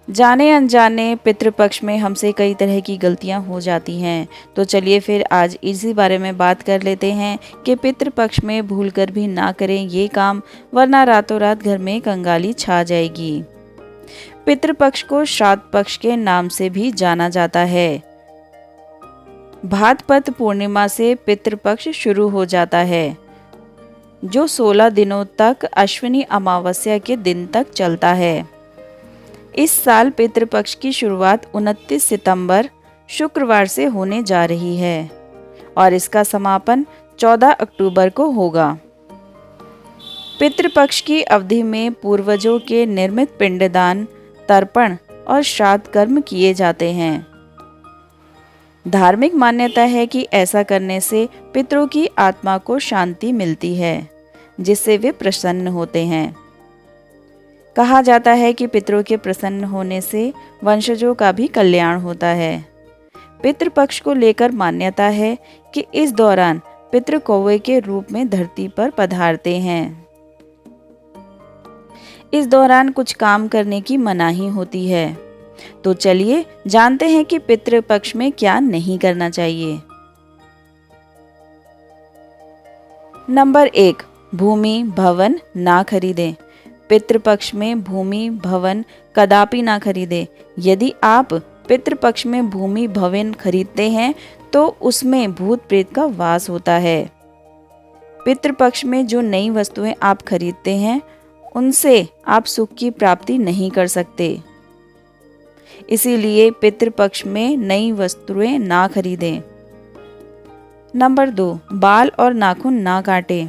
जाने अनजाने पितृपक्ष में हमसे कई तरह की गलतियां हो जाती हैं। तो चलिए फिर आज इसी बारे में बात कर लेते हैं कि पितृपक्ष में भूलकर भी ना करें ये काम, वरना रातों रात घर में कंगाली छा जाएगी। पितृपक्ष को श्राद्ध पक्ष के नाम से भी जाना जाता है। भाद्रपद पूर्णिमा से पितृपक्ष शुरू हो जाता है, जो 16 दिनों तक अश्विनी अमावस्या के दिन तक चलता है। इस साल पितृपक्ष की शुरुआत 29 सितंबर शुक्रवार से होने जा रही है और इसका समापन 14 अक्टूबर को होगा। पितृपक्ष की अवधि में पूर्वजों के निर्मित पिंडदान, तर्पण और श्राद्ध कर्म किए जाते हैं। धार्मिक मान्यता है कि ऐसा करने से पितरों की आत्मा को शांति मिलती है, जिससे वे प्रसन्न होते हैं। कहा जाता है कि पितरों के प्रसन्न होने से वंशजों का भी कल्याण होता है। पितृपक्ष को लेकर मान्यता है कि इस दौरान पितृ कौवे के रूप में धरती पर पधारते हैं। इस दौरान कुछ काम करने की मनाही होती है। तो चलिए जानते हैं कि पितृपक्ष में क्या नहीं करना चाहिए। नंबर 1, भूमि भवन ना खरीदें। पितृपक्ष में भूमि भवन कदापि ना खरीदें। यदि आप पितृपक्ष में भूमि भवन खरीदते हैं तो उसमें भूत प्रेत का वास होता है। पितृपक्ष में जो नई वस्तुएं आप खरीदते हैं उनसे आप सुख की प्राप्ति नहीं कर सकते। इसीलिए पितृपक्ष में नई वस्तुएं ना खरीदें। नंबर 2, बाल और नाखून ना काटें।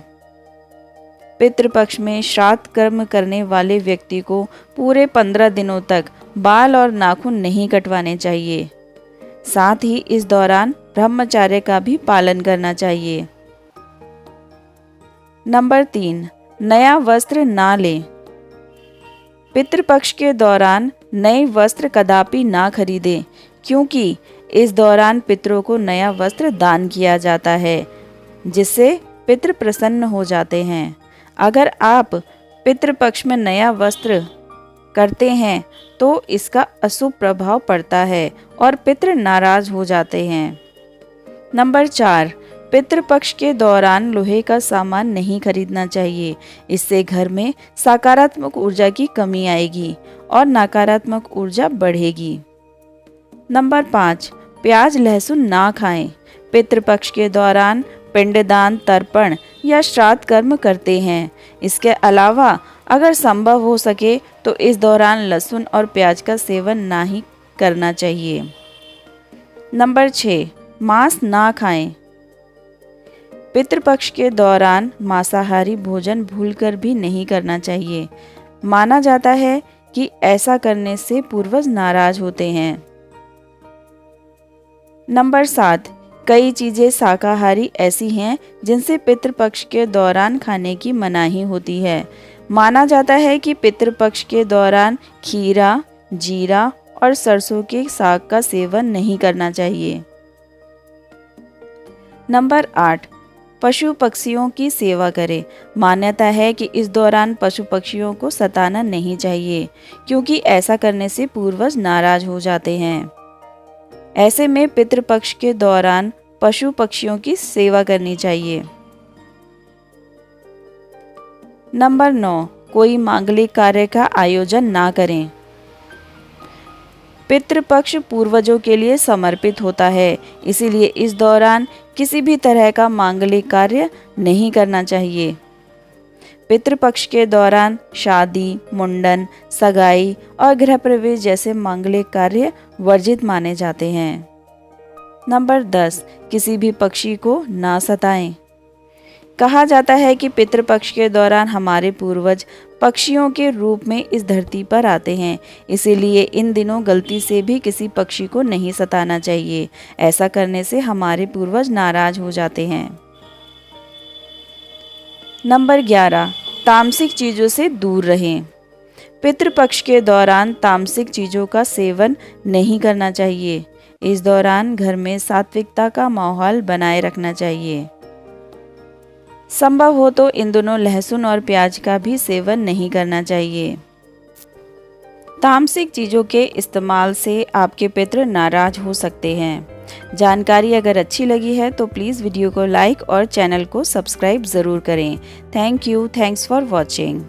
पितृपक्ष में श्राद्ध कर्म करने वाले व्यक्ति को पूरे 15 दिनों तक बाल और नाखून नहीं कटवाने चाहिए। साथ ही इस दौरान ब्रह्मचर्य का भी पालन करना चाहिए। नंबर 3, नया वस्त्र ना लें। पितृपक्ष के दौरान नए वस्त्र कदापि ना खरीदें, क्योंकि इस दौरान पितरों को नया वस्त्र दान किया जाता है, जिससे पितृ प्रसन्न हो जाते हैं। अगर आप पितृपक्ष में नया वस्त्र करते हैं तो इसका अशुभ प्रभाव पड़ता है और पितृ नाराज हो जाते हैं। नंबर 4, पितृपक्ष के दौरान लोहे का सामान नहीं खरीदना चाहिए। इससे घर में सकारात्मक ऊर्जा की कमी आएगी और नकारात्मक ऊर्जा बढ़ेगी। नंबर 5, प्याज लहसुन ना खाएं। पितृपक्ष के दौरान पिंडदान, तर्पण या श्राद्ध कर्म करते हैं। इसके अलावा अगर संभव हो सके तो इस दौरान लहसुन और प्याज का सेवन ना ही करना चाहिए। नंबर 6, मांस ना खाएं। पितृपक्ष के दौरान मांसाहारी भोजन भूलकर भी नहीं करना चाहिए। माना जाता है कि ऐसा करने से पूर्वज नाराज होते हैं। नंबर 7, कई चीजें शाकाहारी ऐसी हैं जिनसे पितृपक्ष के दौरान खाने की मनाही होती है। माना जाता है कि पितृपक्ष के दौरान खीरा, जीरा और सरसों के साग का सेवन नहीं करना चाहिए। नंबर 8, पशु पक्षियों की सेवा करें। मान्यता है कि इस दौरान पशु पक्षियों को सताना नहीं चाहिए, क्योंकि ऐसा करने से पूर्वज नाराज हो जाते हैं। ऐसे में पितृपक्ष के दौरान पशु पक्षियों की सेवा करनी चाहिए। नंबर 9, कोई मांगलिक कार्य का आयोजन ना करें। पितृपक्ष पूर्वजों के लिए समर्पित होता है, इसीलिए इस दौरान किसी भी तरह का मांगलिक कार्य नहीं करना चाहिए। पितृपक्ष के दौरान शादी, मुंडन, सगाई और गृह प्रवेश जैसे मांगलिक कार्य वर्जित माने जाते हैं। नंबर 10, किसी भी पक्षी को ना सताएं। कहा जाता है कि पितृपक्ष के दौरान हमारे पूर्वज पक्षियों के रूप में इस धरती पर आते हैं, इसीलिए इन दिनों गलती से भी किसी पक्षी को नहीं सताना चाहिए। ऐसा करने से हमारे पूर्वज नाराज हो जाते हैं। नंबर 11, तामसिक चीज़ों से दूर रहें। पितृपक्ष के दौरान तामसिक चीज़ों का सेवन नहीं करना चाहिए। इस दौरान घर में सात्विकता का माहौल बनाए रखना चाहिए। संभव हो तो इन दोनों लहसुन और प्याज का भी सेवन नहीं करना चाहिए। तामसिक चीज़ों के इस्तेमाल से आपके पितृ नाराज हो सकते हैं। जानकारी अगर अच्छी लगी है तो प्लीज़ वीडियो को लाइक और चैनल को सब्सक्राइब ज़रूर करें। Thank you. Thanks for watching.